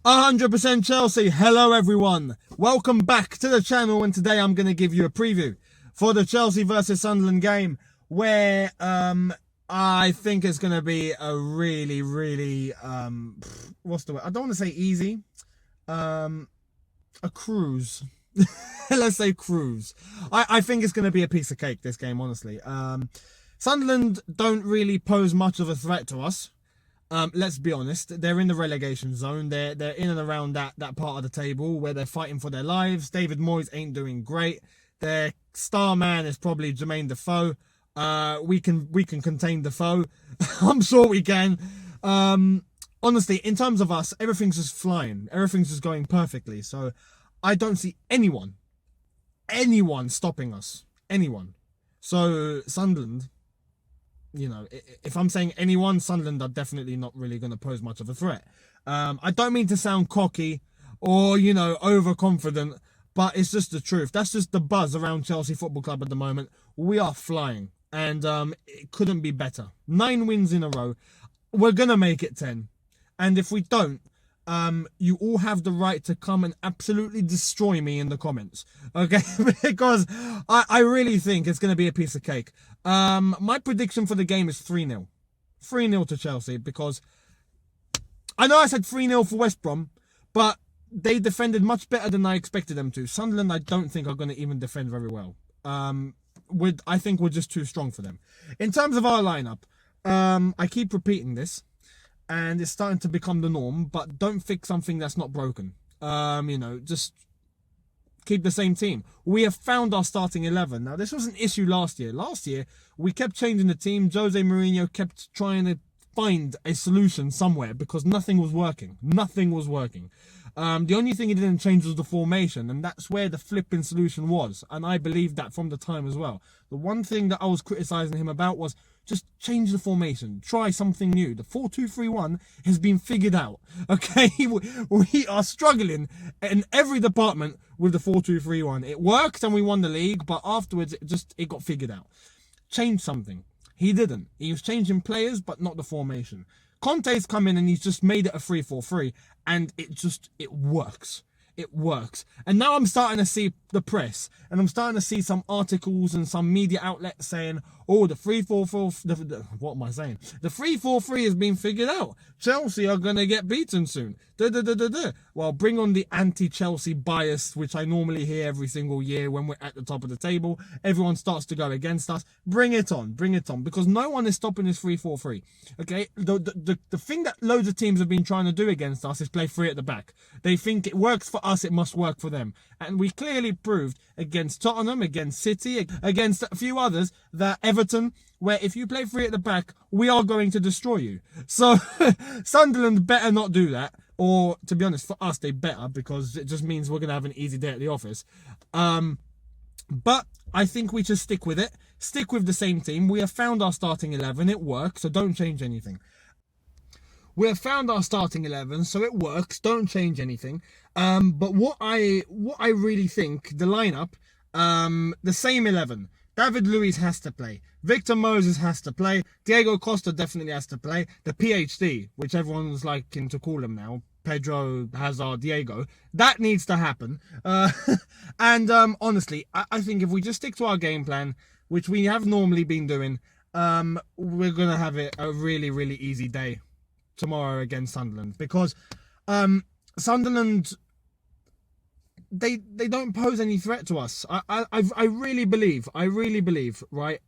100% Chelsea. Hello everyone. Welcome back to the channel, and today I'm going to give you a preview for the Chelsea versus Sunderland game where I think it's going to be a really what's the word? I don't want to say easy. A cruise. Let's say cruise. I think it's going to be a piece of cake, this game, honestly. Sunderland don't really pose much of a threat to us. Let's be honest, they're in the relegation zone. They're in and around that part of the table where they're fighting for their lives. David Moyes ain't doing great. Their star man is probably Jermaine Defoe. We can contain Defoe. I'm sure we can. Honestly, in terms of us, everything's just flying. Everything's just going perfectly. So I don't see anyone stopping us. Anyone. So Sunderland, you know, if I'm saying anyone, Sunderland are definitely not really going to pose much of a threat. I don't mean to sound cocky or, you know, overconfident, but it's just the truth. That's just the buzz around Chelsea Football Club at the moment. We are flying, and it couldn't be better. 9 wins in a row. We're going to make it 10. And if we don't, you all have the right to come and absolutely destroy me in the comments, okay? Because I really think it's going to be a piece of cake. My prediction for the game is 3-0. 3-0 to Chelsea, because I know I said 3-0 for West Brom, but they defended much better than I expected them to. Sunderland, I don't think, are going to even defend very well. I think we're just too strong for them. In terms of our lineup, I keep repeating this, and it's starting to become the norm, but don't fix something that's not broken. You know, just keep the same team. We have found our starting 11. Now, this was an issue last year. Last year, we kept changing the team. Jose Mourinho kept trying to find a solution somewhere because nothing was working. Nothing was working. The only thing he didn't change was the formation, and that's where the flipping solution was. And I believed that from the time as well. The one thing that I was criticising him about was just change the formation. Try something new. The 4-2-3-1 has been figured out. Okay, we are struggling in every department with the 4-2-3-1. It worked and we won the league, but afterwards it got figured out. Change something. He didn't. He was changing players, but not the formation. Conte's come in and he's just made it a 3-4-3, and it works. It works. And now I'm starting to see the press, and I'm starting to see some articles and some media outlets saying, oh, the 3-4-4, what am I saying? The 3-4-3 has been figured out. Chelsea are going to get beaten soon. Well, bring on the anti-Chelsea bias, which I normally hear every single year when we're at the top of the table. Everyone starts to go against us. Bring it on, because no one is stopping this 3-4-3. Okay, the thing that loads of teams have been trying to do against us is play 3 at the back. They think it works for us, it must work for them. And we clearly proved against Tottenham, against City, against a few others, that Everton, where if you play 3 at the back, we are going to destroy you. So Sunderland better not do that. Or, to be honest, for us, they better, because it just means we're going to have an easy day at the office. But I think we should stick with it. Stick with the same team. We have found our starting 11. It works, so don't change anything. We have found our starting 11, so it works. Don't change anything. But what I really think, the lineup, the same 11. David Luiz has to play. Victor Moses has to play. Diego Costa definitely has to play. The PhD, which everyone's liking to call him now, Pedro Hazard Diego, that needs to happen. Honestly, I think if we just stick to our game plan, which we have normally been doing, we're going to have a really easy day tomorrow against Sunderland. Because Sunderland, they don't pose any threat to us. I really believe, right?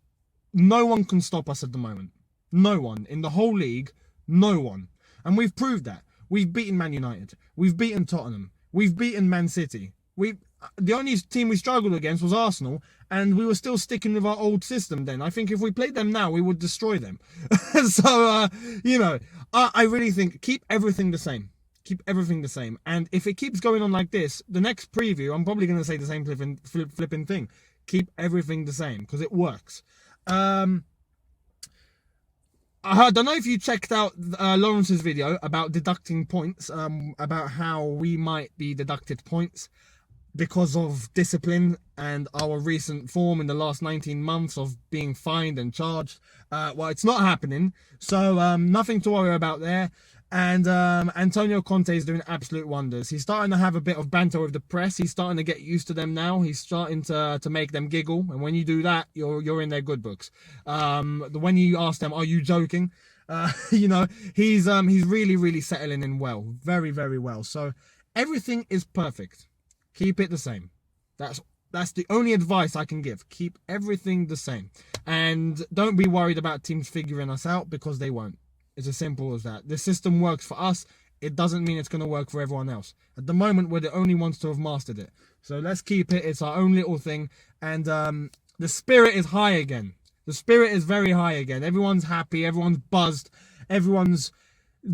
No one can stop us at the moment. No one. In the whole league, no one. And we've proved that. We've beaten Man United. We've beaten Tottenham. We've beaten Man City. The only team we struggled against was Arsenal, and we were still sticking with our old system then. I think if we played them now, we would destroy them. So, you know, I really think keep everything the same. Keep everything the same. And if it keeps going on like this, the next preview, I'm probably going to say the same flipping thing. Keep everything the same, because it works. I don't know if you checked out Lawrence's video about deducting points, about how we might be deducted points because of discipline and our recent form in the last 19 months of being fined and charged. Well, it's not happening, so nothing to worry about there. And Antonio Conte is doing absolute wonders. He's starting to have a bit of banter with the press. He's starting to get used to them now. He's starting to make them giggle. And when you do that, you're in their good books. When you ask them, "Are you joking?" He's really, really settling in well, very, very well. So everything is perfect. Keep it the same. That's the only advice I can give. Keep everything the same. And don't be worried about teams figuring us out, because they won't. It's as simple as that. The system works for us. It doesn't mean it's going to work for everyone else. At the moment, we're the only ones to have mastered it. So let's keep it. It's our own little thing. And the spirit is high again. The spirit is very high again. Everyone's happy. Everyone's buzzed. Everyone's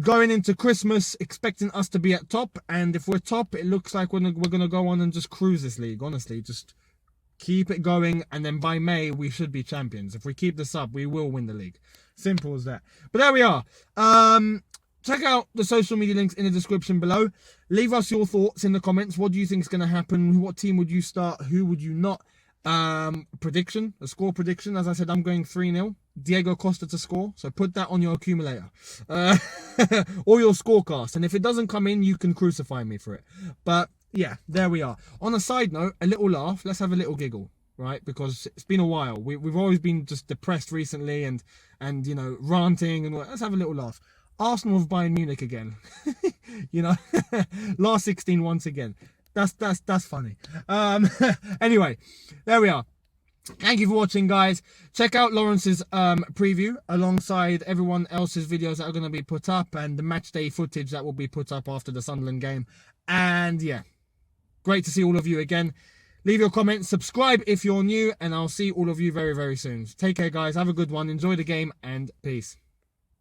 going into Christmas expecting us to be at top. And if we're top, it looks like we're going to go on and just cruise this league. Honestly, just keep it going. And then by May, we should be champions. If we keep this up, we will win the league. Simple as that. But there we are. Check out the social media links in the description below. Leave us your thoughts in the comments. What do you think is going to happen? What team would you start? Who would you not? Prediction, a score prediction. As I said, I'm going 3-0. Diego Costa to score. So put that on your accumulator. Or your scorecast. And if it doesn't come in, you can crucify me for it. But yeah, there we are. On a side note, a little laugh. Let's have a little giggle. Right, because it's been a while. We've always been just depressed recently and ranting and all that. Let's have a little laugh. Arsenal with Bayern Munich again. Last 16 once again. That's funny. Anyway, there we are. Thank you for watching, guys. Check out Lawrence's preview alongside everyone else's videos that are going to be put up, and the match day footage that will be put up after the Sunderland game. And yeah, great to see all of you again. Leave your comments, subscribe if you're new, and I'll see all of you very, very soon. Take care, guys. Have a good one. Enjoy the game, and peace.